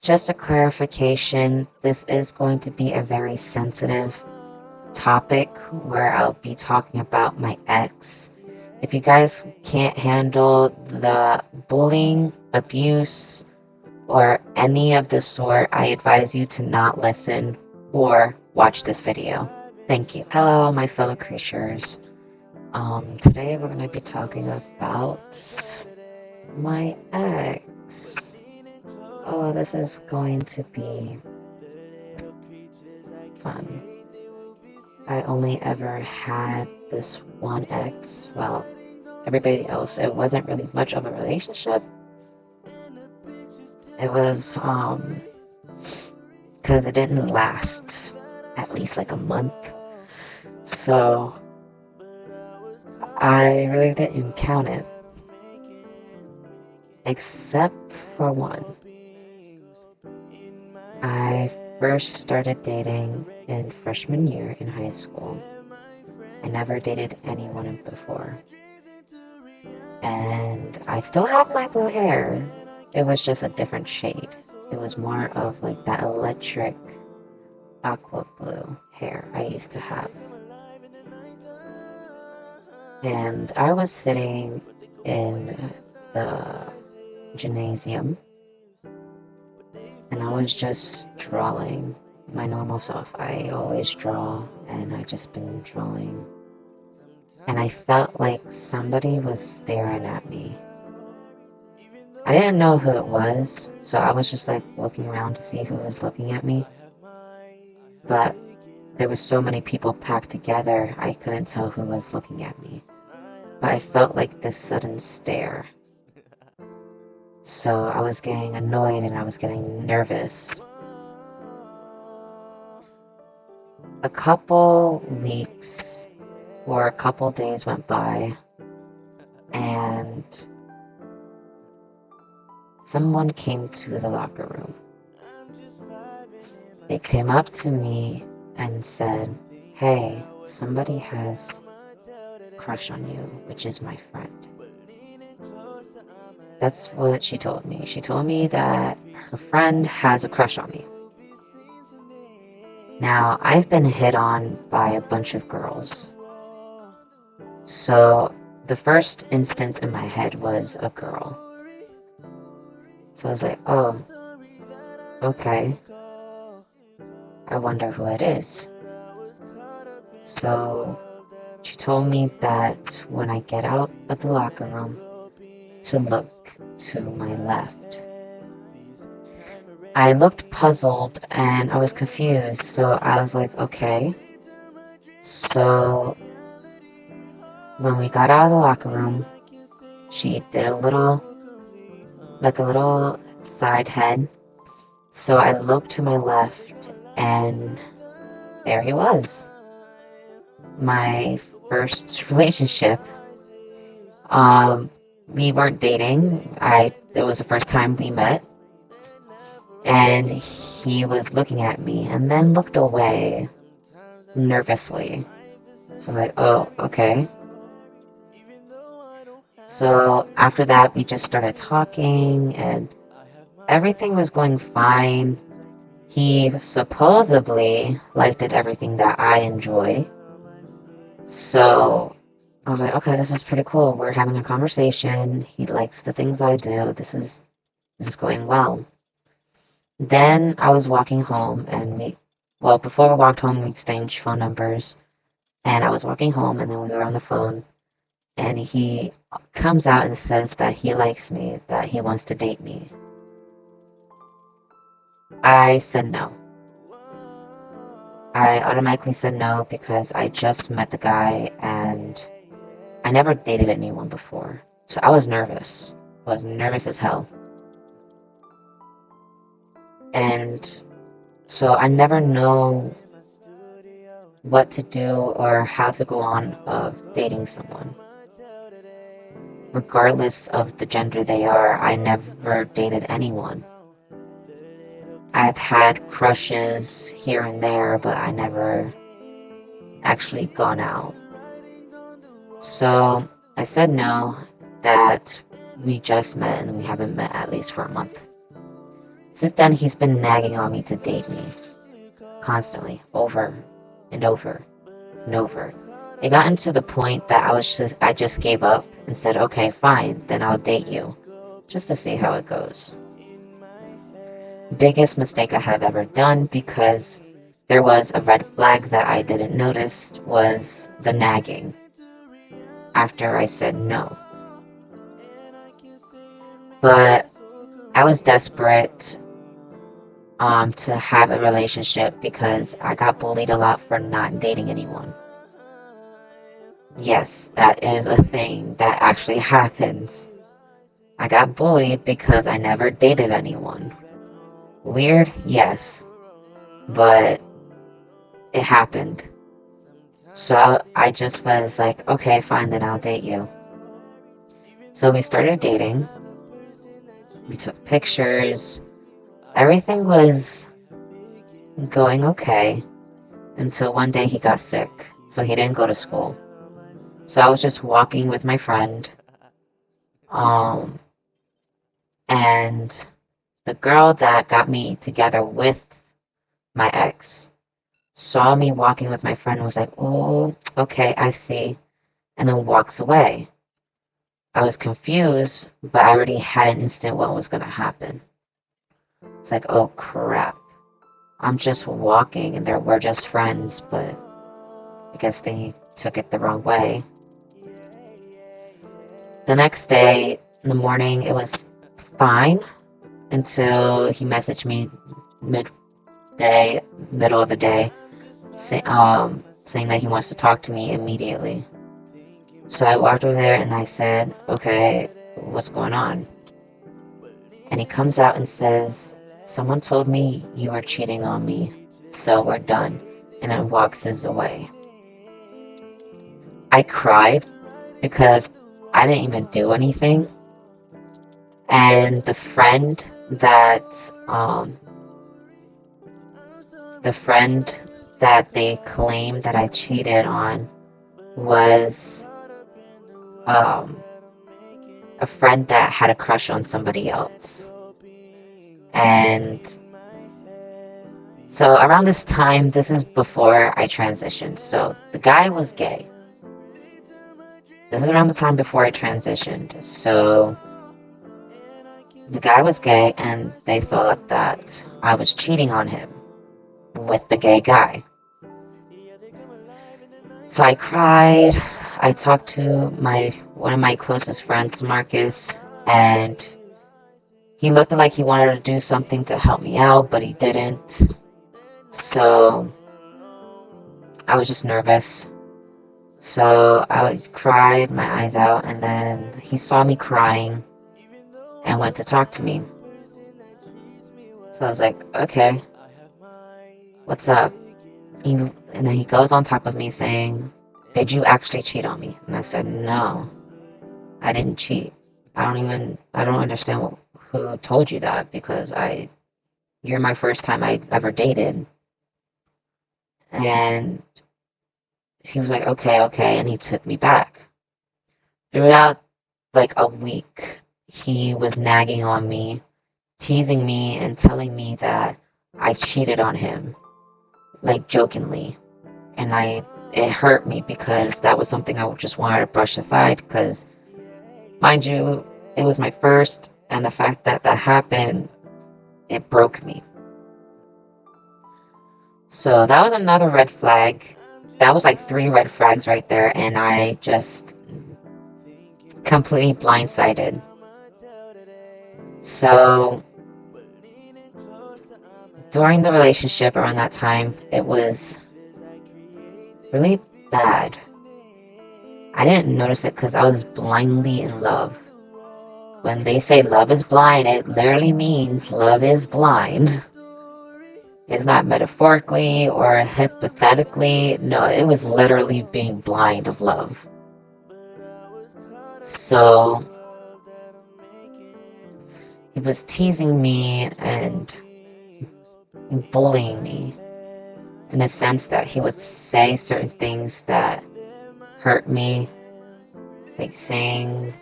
Just a clarification, this is going to be a very sensitive topic where I'll be talking about my ex. If you guys can't handle the bullying, abuse, or any of the sort, I advise you to not listen or watch this video. Thank you. Hello, my fellow creatures. Today we're going to be talking about my ex. Oh, this is going to be fun. I only ever had this one ex. Well, everybody else, it wasn't really much of a relationship. It was, because it didn't last at least like a month. So, I really didn't count it. Except for one. I first started dating in freshman year in high school. I never dated anyone before. And I still have my blue hair. It was just a different shade. It was more of like that electric aqua blue hair I used to have. And I was sitting in the gymnasium and I was just drawing my normal self. I always draw and I just been drawing. And I felt like somebody was staring at me. I didn't know who it was, so I was just like looking around to see who was looking at me. But there were so many people packed together, I couldn't tell who was looking at me. But I felt like this sudden stare. So I was getting annoyed and I was getting nervous. A couple weeks or a couple days went by and someone came to the locker room. They came up to me and said, "Hey, somebody has a crush on you," which is my friend. That's what she told me. She told me that her friend has a crush on me. Now, I've been hit on by a bunch of girls. So, the first instance in my head was a girl. So I was like, oh, okay. I wonder who it is. So, she told me that when I get out of the locker room, to look to my left. I looked puzzled and I was confused, so I was like, okay. So when we got out of the locker room, she did a little side head. So I looked to my left and there he was. My first relationship. We weren't dating. It was the first time we met. And he was looking at me and then looked away nervously. So I was like, oh, okay. So after that, we just started talking and everything was going fine. He supposedly liked everything that I enjoy. So I was like, okay, this is pretty cool. We're having a conversation. He likes the things I do. This is going well. Then I was walking home and before we walked home, we exchanged phone numbers. And I was walking home and then we were on the phone. And he comes out and says that he likes me, that he wants to date me. I said no. I automatically said no because I just met the guy and I never dated anyone before. So I was nervous. I was nervous as hell. And so I never know what to do or how to go on of dating someone. Regardless of the gender they are, I never dated anyone. I've had crushes here and there, but I never actually gone out. So I said no, that we just met and we haven't met at least for a month. Since then, he's been nagging on me to date me. Constantly. Over and over and over. It got into the point that I just gave up and said, okay, fine, then I'll date you. Just to see how it goes. Biggest mistake I have ever done, because there was a red flag that I didn't notice, was the nagging after I said no. But I was desperate to have a relationship because I got bullied a lot for not dating anyone. Yes, that is a thing that actually happens. I got bullied because I never dated anyone. Weird? Yes. But it happened. So I just was like, okay, fine, then I'll date you. So we started dating. We took pictures. Everything was going okay until one day he got sick. So he didn't go to school. So I was just walking with my friend. And the girl that got me together with my ex saw me walking with my friend and was like, oh, okay, I see. And then walks away. I was confused, but I already had an instant what was going to happen. It's like, oh crap. I'm just walking and we're just friends, but I guess they took it the wrong way. The next day in the morning, it was fine until he messaged me middle of the day, saying that he wants to talk to me immediately. So I walked over there and I said, okay, what's going on? And he comes out and says, someone told me you were cheating on me, so we're done. And then walks his away. I cried because I didn't even do anything. And the friend that they claimed that I cheated on was a friend that had a crush on somebody else. And so around this time, this is before I transitioned. So the guy was gay. This is around the time before I transitioned. So the guy was gay, and they thought that I was cheating on him with the gay guy. So I cried. I talked to one of my closest friends, Marcus, and he looked like he wanted to do something to help me out, but he didn't. So I was just nervous. So I cried my eyes out, and then he saw me crying and went to talk to me. So I was like, okay, what's up? And then he goes on top of me saying, did you actually cheat on me? And I said, no, I didn't cheat. I don't understand who told you that, because you're my first time I ever dated. And he was like, okay, and he took me back. Throughout like a week, he was nagging on me, teasing me, and telling me that I cheated on him, like jokingly. And it hurt me because that was something I just wanted to brush aside, because, mind you, it was my first, and the fact that happened, it broke me. So that was another red flag. That was like 3 red flags right there, and I just completely blindsided. So during the relationship around that time, it was really bad. I didn't notice it because I was blindly in love. When they say love is blind, it literally means love is blind. It's not metaphorically or hypothetically. No, it was literally being blind of love. So he was teasing me and bullying me, in the sense that he would say certain things that hurt me, like saying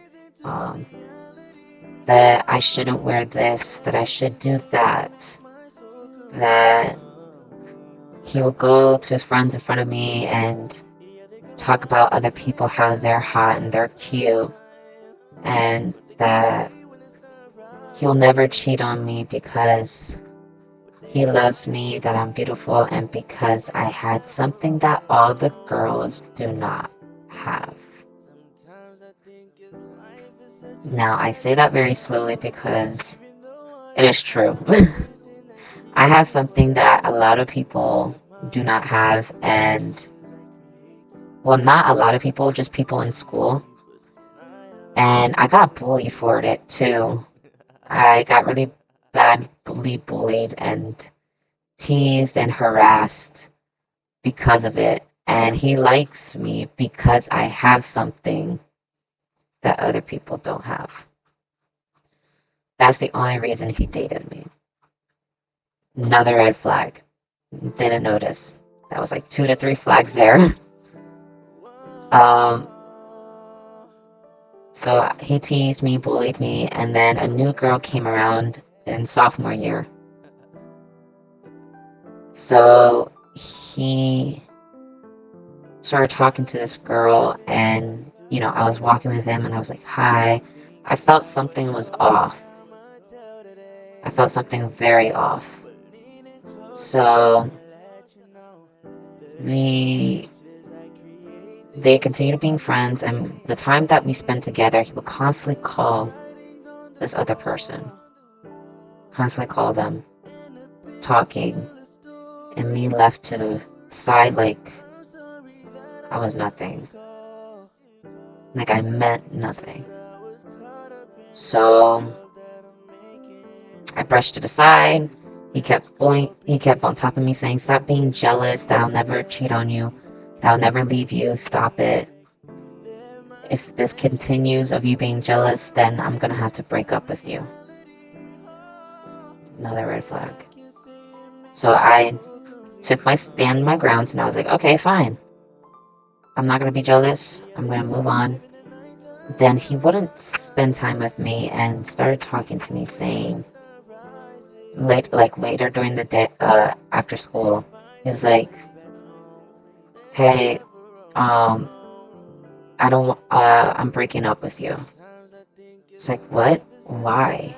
that I shouldn't wear this, that I should do that, that he will go to his friends in front of me and talk about other people, how they're hot and they're cute, and that he'll never cheat on me because he loves me, that I'm beautiful, and because I had something that all the girls do not have. Now, I say that very slowly because it is true. I have something that a lot of people do not have, and, well, not a lot of people, just people in school. And I got bullied for it too. I got really badly bullied and teased and harassed because of it. And he likes me because I have something that other people don't have. That's the only reason he dated me. Another red flag. Didn't notice. That was like 2 to 3 flags there. So he teased me, bullied me, and then a new girl came around in sophomore year. So he started talking to this girl, and, you know, I was walking with him, and I was like, hi. I felt something was off. I felt something very off. So they continued being friends, and the time that we spent together, he would constantly call this other person. Constantly call them, talking, and me left to the side like I was nothing. Like I meant nothing. So I brushed it aside. He kept on top of me saying, stop being jealous, that I'll never cheat on you, that I'll never leave you, stop it. If this continues of you being jealous, then I'm gonna have to break up with you. Another red flag. So I took my grounds, and I was like, okay, fine. I'm not gonna be jealous. I'm gonna move on. Then he wouldn't spend time with me and started talking to me, saying, later during the day, after school, he was like, hey, I'm breaking up with you. It's like, what? Why?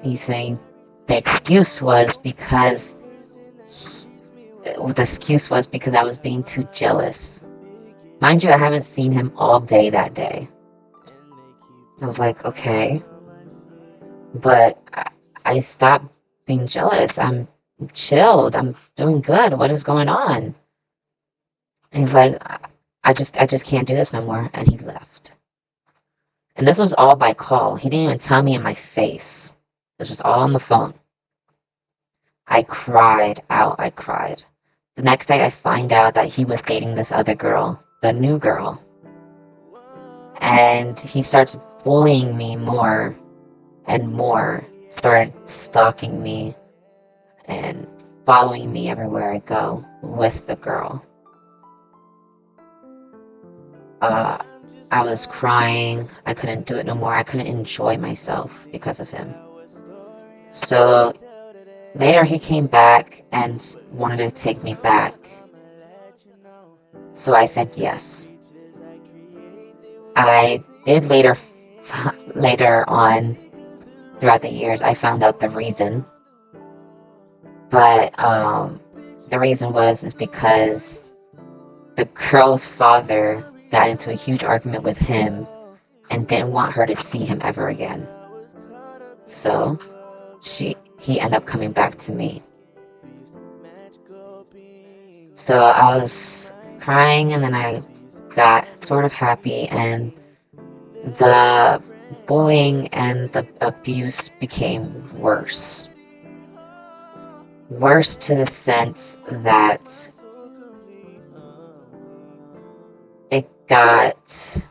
He's saying the excuse was because I was being too jealous. Mind you, I haven't seen him all day that day. I was like, okay, but I stopped being jealous. I'm chilled. I'm doing good. What is going on? And he's like, I just can't do this no more. And he left. And this was all by call. He didn't even tell me in my face. This was all on the phone. I cried out. I cried. The next day I find out that he was dating this other girl, the new girl. And he starts bullying me more and more. Started stalking me and following me everywhere I go with the girl. I was crying. I couldn't do it no more. I couldn't enjoy myself because of him. So later he came back and wanted to take me back. So I said yes. I did later on throughout the years, I found out the reason. But the reason is because the girl's father got into a huge argument with him and didn't want her to see him ever again. So he ended up coming back to me. So I was crying, and then I got sort of happy, and the bullying and the abuse became worse. Worse to the sense that it got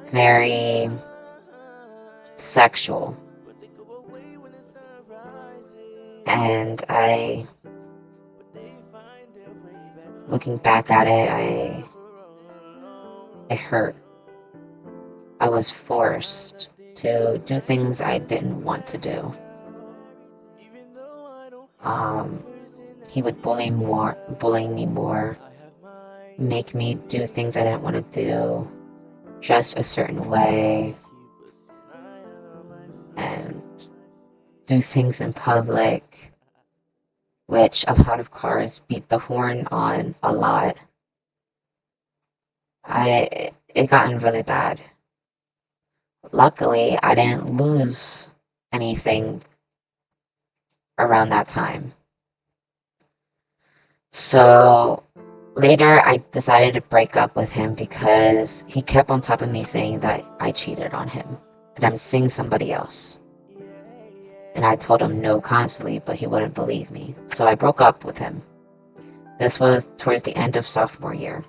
very sexual. And looking back at it, it hurt. I was forced to do things I didn't want to do. He would bully me more, make me do things I didn't want to do, dress a certain way, and do things in public, which a lot of cars beat the horn on a lot. It gotten really bad. Luckily, I didn't lose anything around that time. So later, I decided to break up with him because he kept on top of me saying that I cheated on him, that I'm seeing somebody else. And I told him no constantly, but he wouldn't believe me. So I broke up with him. This was towards the end of sophomore year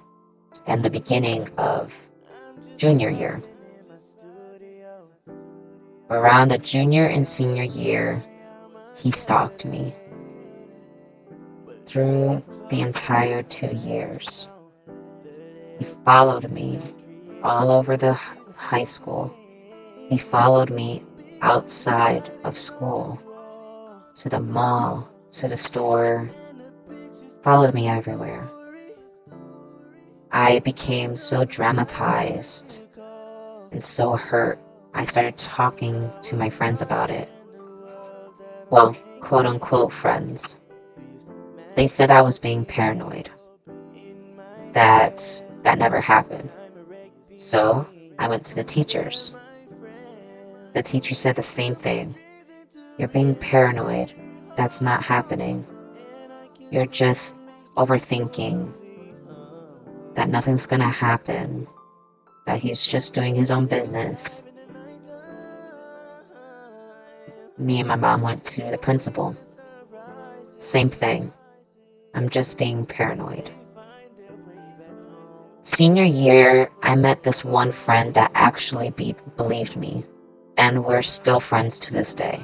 and the beginning of junior year. Around the junior and senior year, he stalked me through the entire 2 years. He followed me all over the high school. He followed me outside of school, to the mall, to the store, followed me everywhere. I became so dramatized and so hurt. I started talking to my friends about it. Well, quote unquote friends. They said I was being paranoid. That never happened. So I went to the teachers. The teacher said the same thing. You're being paranoid. That's not happening. You're just overthinking that nothing's gonna happen, that he's just doing his own business. Me and my mom went to the principal. Same thing. I'm just being paranoid. Senior year, I met this one friend that actually believed me, and we're still friends to this day.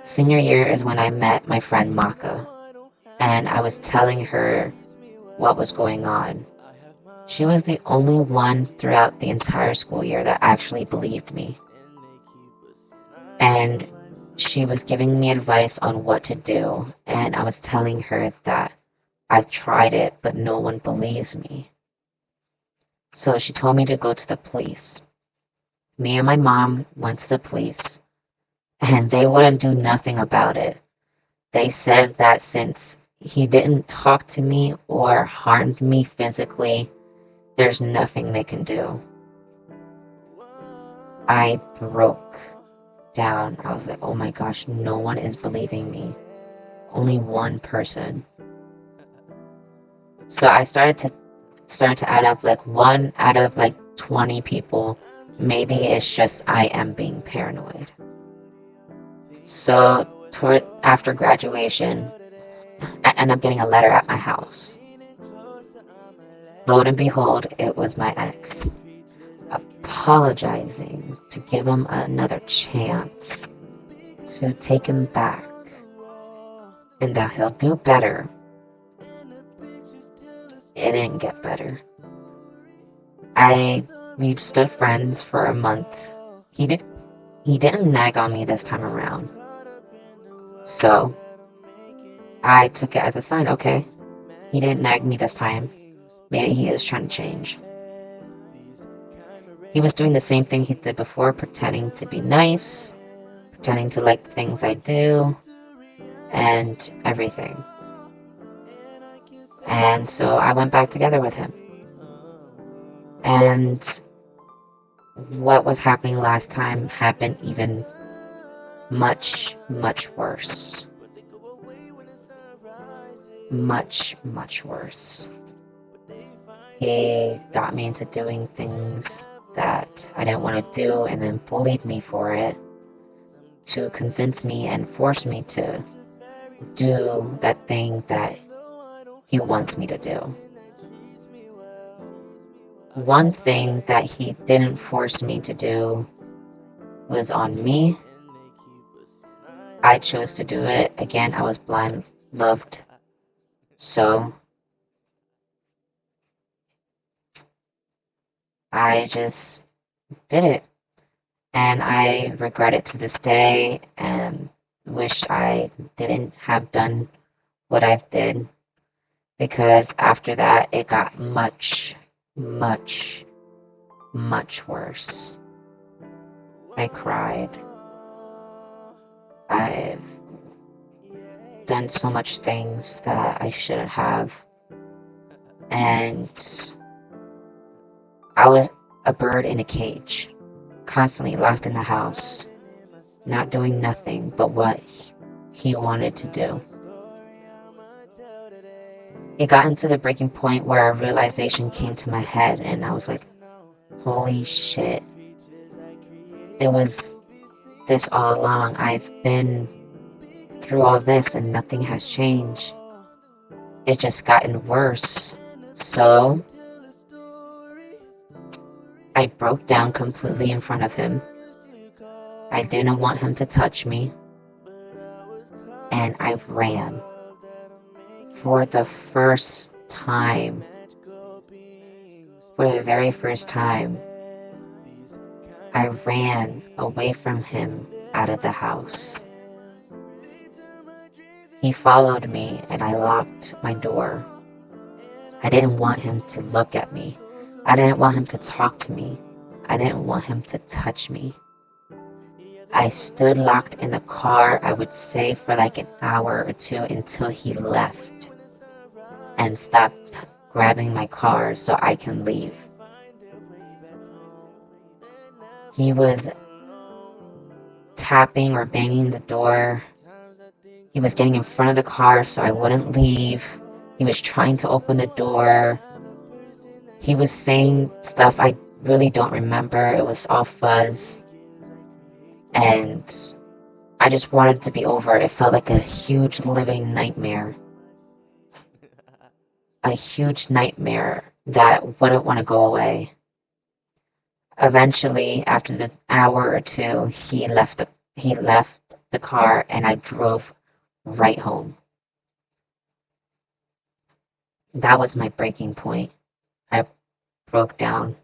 Senior year is when I met my friend Maka, and I was telling her what was going on. She was the only one throughout the entire school year that actually believed me. And she was giving me advice on what to do, and I was telling her that I've tried it, but no one believes me. So she told me to go to the police. Me and my mom went to the police, and they wouldn't do nothing about it. They said that since he didn't talk to me or harmed me physically, there's nothing they can do. I broke down. I was like, oh my gosh, no one is believing me. Only one person. So I started to add up, like 1 out of like 20 people. Maybe it's just I am being paranoid. So after graduation, I end up getting a letter at my house. Lo and behold, it was my ex, apologizing to give him another chance, to take him back, and that he'll do better. It didn't get better. We stood friends for a month. He didn't nag on me this time around. So I took it as a sign, okay, he didn't nag me this time. Maybe he is trying to change. He was doing the same thing he did before, pretending to be nice, pretending to like the things I do, and everything. And so I went back together with him. And what was happening last time happened even much, much worse. Much, much worse. He got me into doing things that I didn't want to do and then bullied me for it to convince me and force me to do that thing that he wants me to do. One thing that he didn't force me to do was on me. I chose to do it. Again, I was blind loved. So I just did it. And I regret it to this day and wish I didn't have done what I've did, because after that it got much, much, much worse. I cried. I've done so much things that I shouldn't have. And I was a bird in a cage, constantly locked in the house, not doing nothing but what he wanted to do. It got into the breaking point where a realization came to my head, and I was like, holy shit. It was this all along. I've been through all this and nothing has changed. It just gotten worse. So I broke down completely in front of him. I didn't want him to touch me. And I ran. For the first time, for the very first time, I ran away from him out of the house. He followed me and I locked my door. I didn't want him to look at me. I didn't want him to talk to me. I didn't want him to touch me. I stood locked in the car, I would say, for like an hour or two until he left and stopped grabbing my car so I can leave. He was tapping or banging the door. He was getting in front of the car so I wouldn't leave. He was trying to open the door. He was saying stuff I really don't remember. It was all fuzz. And I just wanted it to be over. It felt like a huge living nightmare. A huge nightmare that wouldn't want to go away. Eventually, after the hour or two, he left the car and I drove right home. That was my breaking point. I broke down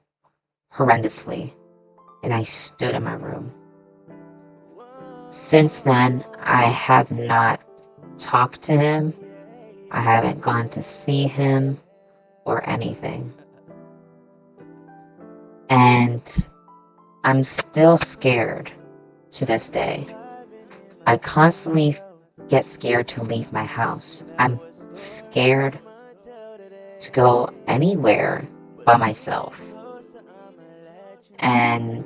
horrendously and I stood in my room. Since then, I have not talked to him. I haven't gone to see him or anything. And I'm still scared to this day. I constantly get scared to leave my house. I'm scared to go anywhere by myself. And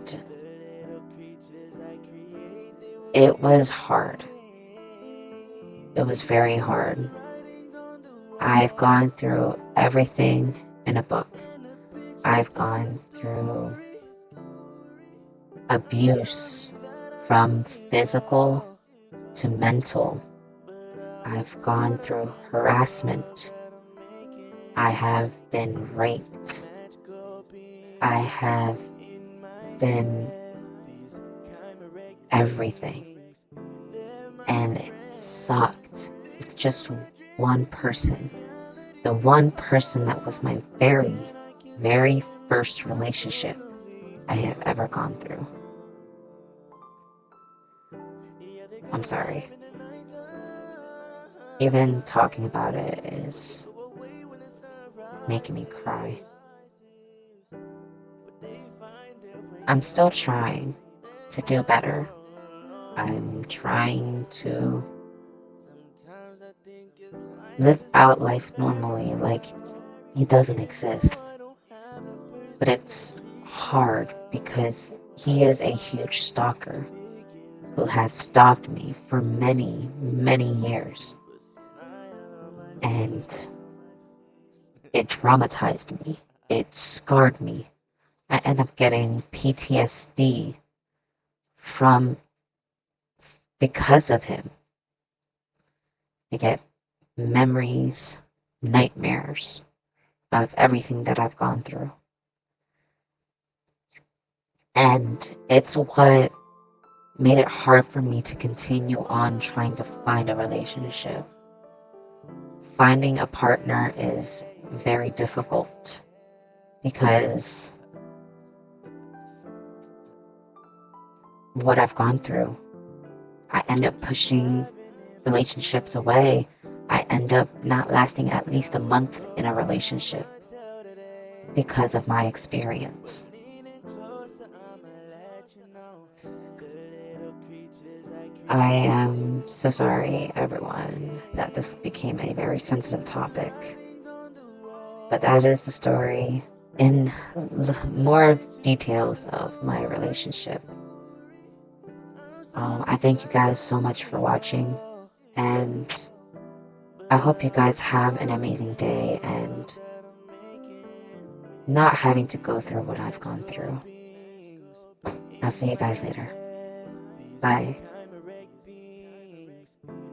it was hard. It was very hard. I've gone through everything in a book. I've gone through abuse, from physical to mental. I've gone through harassment. I have been raped. I have been everything. And it sucked with just one person. The one person that was my very, very first relationship I have ever gone through. I'm sorry. Even talking about it is making me cry. I'm still trying to do better. I'm trying to live out life normally, like it doesn't exist. But it's hard because he is a huge stalker who has stalked me for many, many years. And it traumatized me. It scarred me. I end up getting PTSD because of him. I get memories, nightmares of everything that I've gone through. And it's what made it hard for me to continue on trying to find a relationship. Finding a partner is very difficult because what I've gone through. I end up pushing relationships away. I end up not lasting at least a month in a relationship because of my experience. I am so sorry, everyone, that this became a very sensitive topic. But that is the story in more details of my relationship. I thank you guys so much for watching, and I hope you guys have an amazing day and not having to go through what I've gone through. I'll see you guys later. Bye.